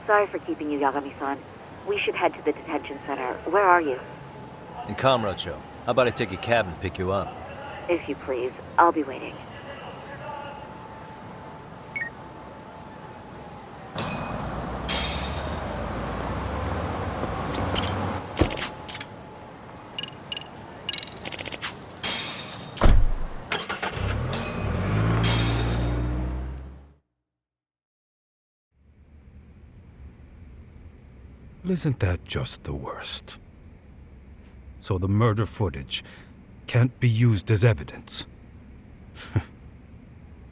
Sorry for keeping you, Yagami-san. We should head to the detention center. Where are you? In Kamurocho. How about I take a cab and pick you up? If you please. I'll be waiting. Isn't that just the worst? So the murder footage can't be used as evidence.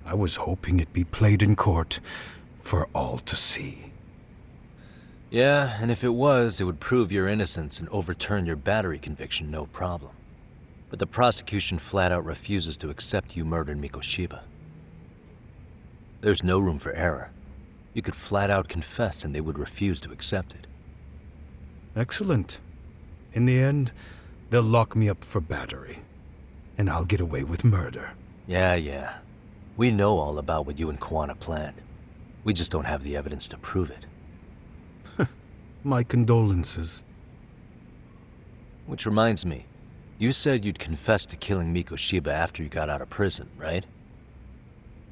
I was hoping it'd be played in court for all to see. Yeah, and if it was, it would prove your innocence and overturn your battery conviction, no problem. But the prosecution flat out refuses to accept you murdered Mikoshiba. There's no room for error. You could flat out confess and they would refuse to accept it. Excellent. In the end, they'll lock me up for battery, and I'll get away with murder. Yeah. We know all about what you and Kuwana planned. We just don't have the evidence to prove it. My condolences. Which reminds me, you said you'd confess to killing Mikoshiba after you got out of prison, right?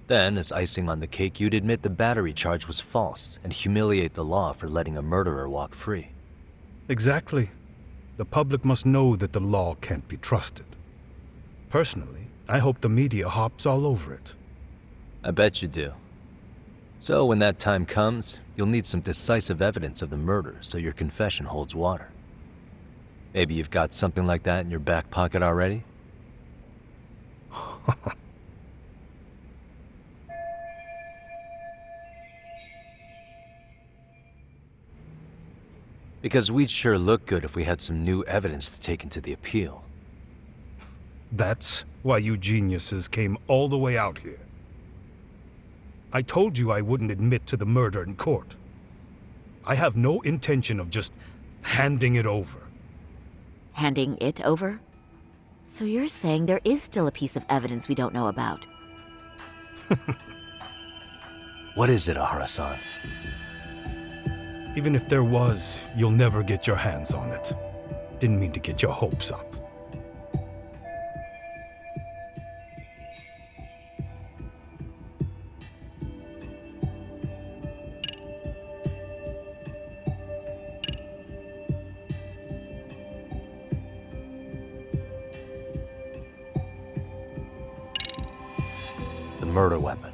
Then, as icing on the cake, you'd admit the battery charge was false and humiliate the law for letting a murderer walk free. Exactly. The public must know that the law can't be trusted. Personally, I hope the media hops all over it. I bet you do. So when that time comes, you'll need some decisive evidence of the murder so your confession holds water. Maybe you've got something like that in your back pocket already? Because we'd sure look good if we had some new evidence to take into the appeal. That's why you geniuses came all the way out here. I told you I wouldn't admit to the murder in court. I have no intention of just handing it over. Handing it over? So you're saying there is still a piece of evidence we don't know about? What is it, Ahara-san? Even if there was, you'll never get your hands on it. Didn't mean to get your hopes up. The murder weapon.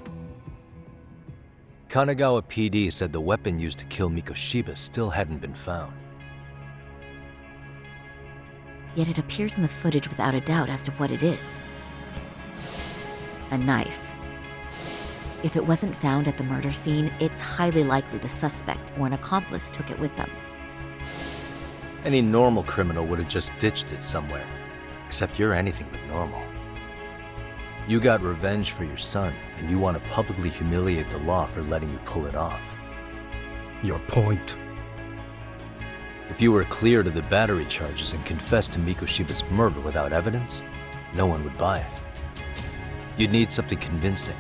Kanagawa PD said the weapon used to kill Mikoshiba still hadn't been found. Yet it appears in the footage without a doubt as to what it is. A knife. If it wasn't found at the murder scene, it's highly likely the suspect or an accomplice took it with them. Any normal criminal would have just ditched it somewhere. Except you're anything but normal. You got revenge for your son, and you want to publicly humiliate the law for letting you pull it off. Your point? If you were cleared of the battery charges and confessed to Mikoshiba's murder without evidence, no one would buy it. You'd need something convincing.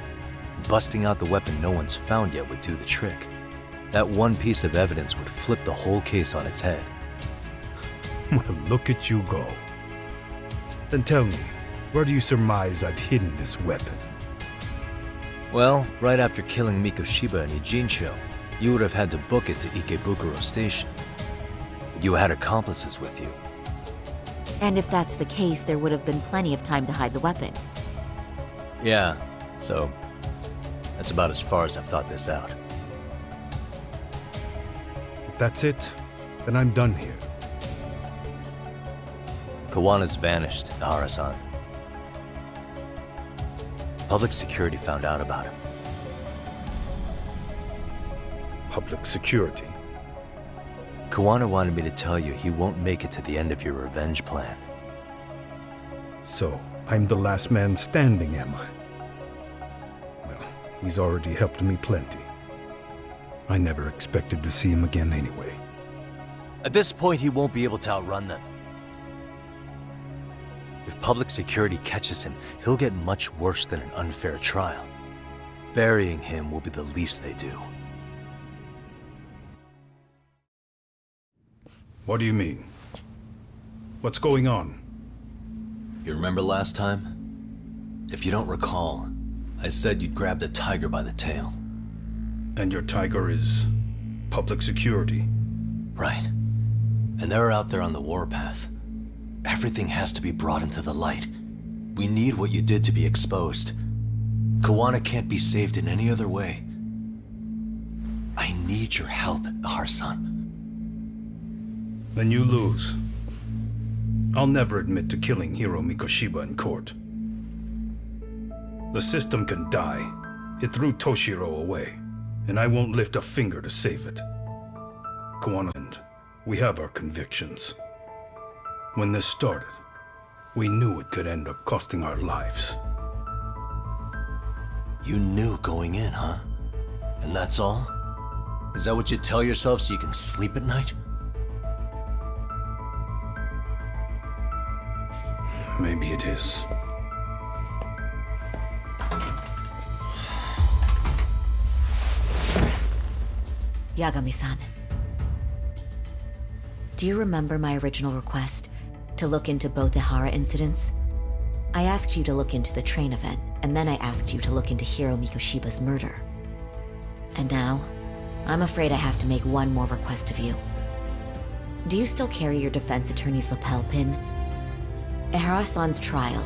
Busting out the weapon no one's found yet would do the trick. That one piece of evidence would flip the whole case on its head. Well, look at you go. Then tell me, where do you surmise I've hidden this weapon? Well, right after killing Mikoshiba in Ijincho, you would have had to book it to Ikebukuro Station. You had accomplices with you. And if that's the case, there would have been plenty of time to hide the weapon. Yeah, so that's about as far as I've thought this out. If that's it, then I'm done here. Kuwana's vanished, Ahara-san. Public security found out about him. Public security? Kuwana wanted me to tell you he won't make it to the end of your revenge plan. So, I'm the last man standing, am I? Well, he's already helped me plenty. I never expected to see him again anyway. At this point, he won't be able to outrun them. If public security catches him, he'll get much worse than an unfair trial. Burying him will be the least they do. What do you mean? What's going on? You remember last time? If you don't recall, I said you'd grabbed a tiger by the tail. And your tiger is public security? Right. And they're out there on the warpath. Everything has to be brought into the light. We need what you did to be exposed. Kuwana can't be saved in any other way. I need your help, Ahar-san. Then you lose. I'll never admit to killing Hiro Mikoshiba in court. The system can die. It threw Toshiro away, and I won't lift a finger to save it. Kuwana and we have our convictions. When this started, we knew it could end up costing our lives. You knew going in, huh? And that's all? Is that what you tell yourself so you can sleep at night? Maybe it is. Yagami-san. Do you remember my original request to look into both the Hara incidents? I asked you to look into the train event, and then I asked you to look into Hiro Mikoshiba's murder. And now, I'm afraid I have to make one more request of you. Do you still carry your defense attorney's lapel pin? Ehara-san's trial.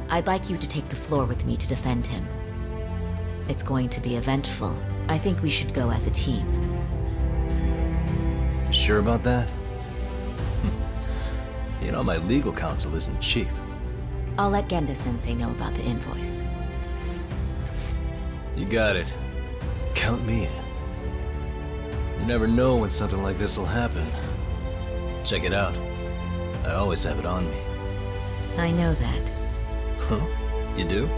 I'd like you to take the floor with me to defend him. It's going to be eventful. I think we should go as a team. Sure about that? You know, my legal counsel isn't cheap. I'll let Genda-sensei know about the invoice. You got it. Count me in. You never know when something like this will happen. Check it out. I always have it on me. I know that. Huh? You do?